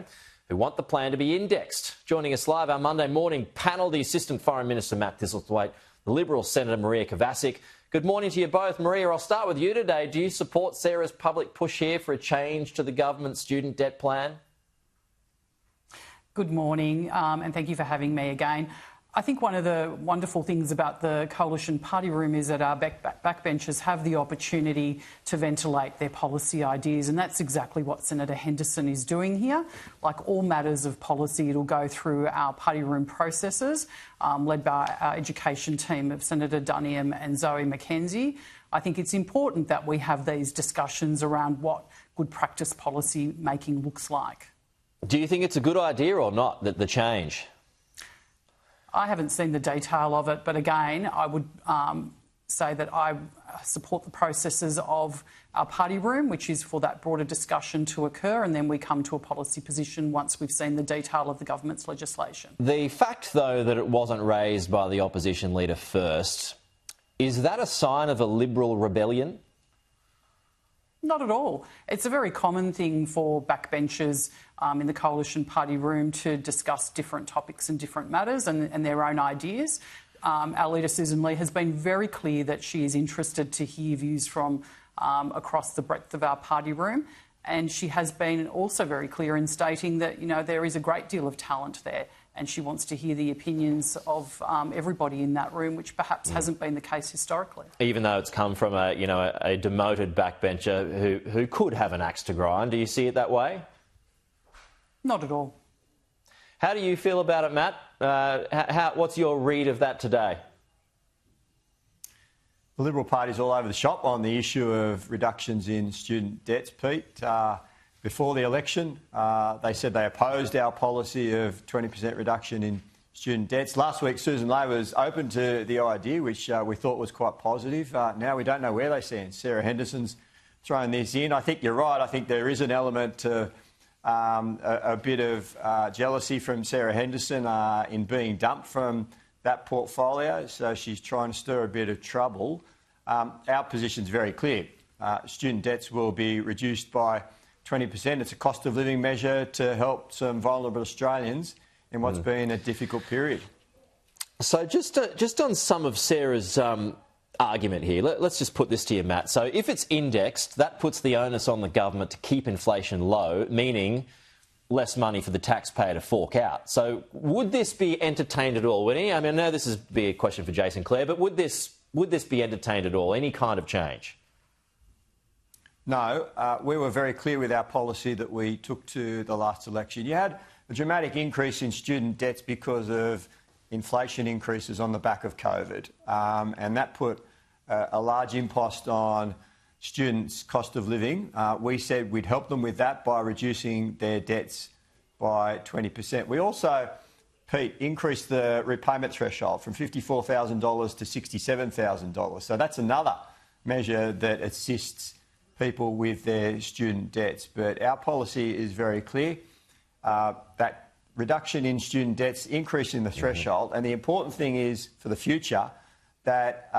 program who want the plan to be indexed. Joining us live, our Monday morning panel, the Assistant Foreign Minister Matt Thistlethwaite, the Liberal Senator Maria Kovacic. Good morning to you both. Maria, I'll start with you today. Do you support Sarah's public push here for a change to the government student debt plan? Good morning, and thank you for having me again. I think one of the wonderful things about the Coalition Party Room is that our backbenchers have the opportunity to ventilate their policy ideas, and that's exactly what Senator Henderson is doing here. Like all matters of policy, it'll go through our party room processes, led by our education team of Senator Duniam and Zoe McKenzie. I think it's important that we have these discussions around what good practice policy making looks like. Do you think it's a good idea or not, that the change? I haven't seen the detail of it, but again, I would say that I support the processes of our party room, which is for that broader discussion to occur, and then we come to a policy position once we've seen the detail of the government's legislation. The fact, though, that it wasn't raised by the opposition leader first, is that a sign of a Liberal rebellion? Not at all. It's a very common thing for backbenchers in the Coalition Party room to discuss different topics and different matters and their own ideas. Our leader, Susan Lee, has been very clear that she is interested to hear views from across the breadth of our party room. And she has been also very clear in stating that, you know, there is a great deal of talent there, and she wants to hear the opinions of everybody in that room, which perhaps hasn't been the case historically. Even though it's come from a demoted backbencher who could have an axe to grind, do you see it that way? Not at all. How do you feel about it, Matt? What's your read of that today? The Liberal Party's all over the shop on the issue of reductions in student debts, Pete. Before the election, they said they opposed our policy of 20% reduction in student debts. Last week, Susan Lee was open to the idea, which we thought was quite positive. Now we don't know where they stand. Sarah Henderson's thrown this in. I think you're right. I think there is an element to a bit of jealousy from Sarah Henderson in being dumped from that portfolio, so she's trying to stir a bit of trouble. Our position's very clear. Student debts will be reduced by 20%. It's a cost of living measure to help some vulnerable Australians in what's been a difficult period. So just on some of Sarah's argument here, let's just put this to you, Matt. So if it's indexed, that puts the onus on the government to keep inflation low, meaning less money for the taxpayer to fork out. So would this be entertained at all, Winnie? I mean, I know this is be a question for Jason Clare, but would this be entertained at all, any kind of change? No, we were very clear with our policy that we took to the last election. You had a dramatic increase in student debts because of inflation increases on the back of COVID, and that put a large impost on students' cost of living. We said we'd help them with that by reducing their debts by 20%. We also, Pete, increased the repayment threshold from $54,000 to $67,000. So that's another measure that assists people with their student debts. But our policy is very clear. That reduction in student debts, increasing the threshold, and the important thing is for the future that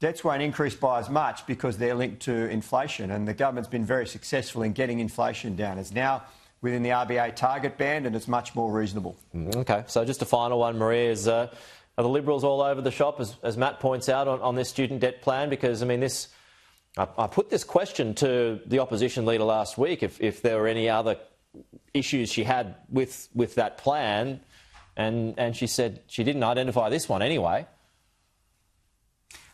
debts won't increase by as much because they're linked to inflation, and the government's been very successful in getting inflation down. It's now within the RBA target band and it's much more reasonable. OK, so just a final one, Maria, is are the Liberals all over the shop, as Matt points out, on this student debt plan? Because, I mean, I put this question to the opposition leader last week, if there were any other issues she had with that plan, and she said she didn't identify this one anyway.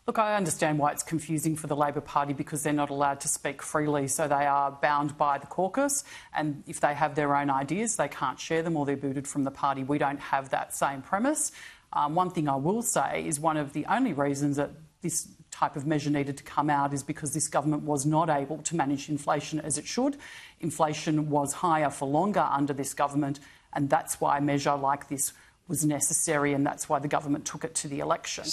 Look, I understand why it's confusing for the Labor Party because they're not allowed to speak freely, so they are bound by the caucus, and if they have their own ideas, they can't share them or they're booted from the party. We don't have that same premise. One thing I will say is one of the only reasons that this type of measure needed to come out is because this government was not able to manage inflation as it should. Inflation was higher for longer under this government, and that's why a measure like this was necessary, and that's why the government took it to the election.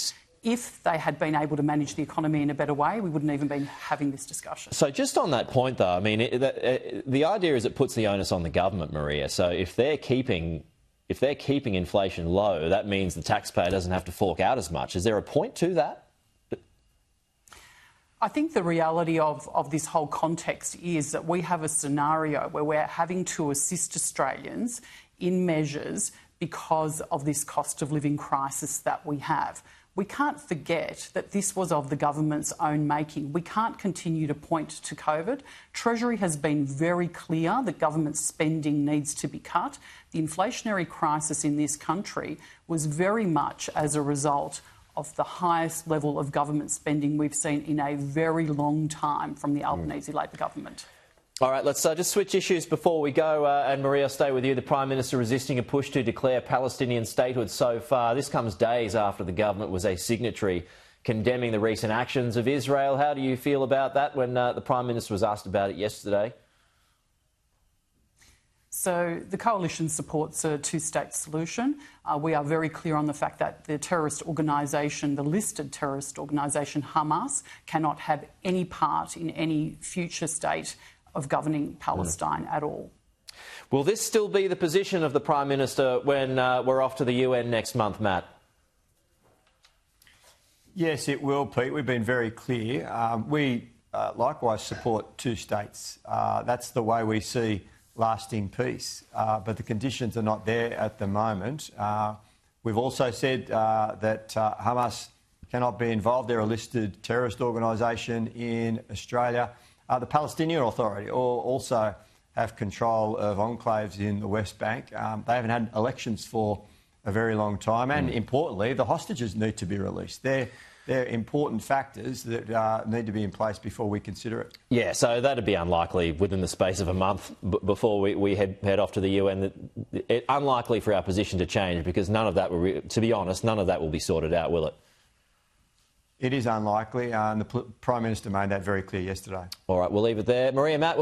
If they had been able to manage the economy in a better way, we wouldn't even been having this discussion. So just on that point, though, I mean, the idea is it puts the onus on the government, Maria. So if they're keeping inflation low, that means the taxpayer doesn't have to fork out as much. Is there a point to that? I think the reality of this whole context is that we have a scenario where we're having to assist Australians in measures because of this cost of living crisis that we have. We can't forget that this was of the government's own making. We can't continue to point to COVID. Treasury has been very clear that government spending needs to be cut. The inflationary crisis in this country was very much as a result of the highest level of government spending we've seen in a very long time from the Albanese Labor government. All right, let's just switch issues before we go. And Maria, I'll stay with you. The Prime Minister resisting a push to declare Palestinian statehood so far. This comes days after the government was a signatory condemning the recent actions of Israel. How do you feel about that when the Prime Minister was asked about it yesterday? So the coalition supports a two-state solution. We are very clear on the fact that the terrorist organisation, the listed terrorist organisation Hamas, cannot have any part in any future state of governing Palestine at all. Will this still be the position of the Prime Minister when we're off to the UN next month, Matt? Yes, it will, Pete. We've been very clear. We likewise support two states. That's the way we see lasting peace. But the conditions are not there at the moment. We've also said that Hamas cannot be involved. They're a listed terrorist organisation in Australia. The Palestinian Authority also have control of enclaves in the West Bank. They haven't had elections for a very long time. And importantly, the hostages need to be released. They're important factors that need to be in place before we consider it. Yeah, so that'd be unlikely within the space of a month before we head off to the UN. Unlikely for our position to change because none of that will, to be honest, none of that will be sorted out, will it? It is unlikely, and the Prime Minister made that very clear yesterday. All right, we'll leave it there. Maria, Matt,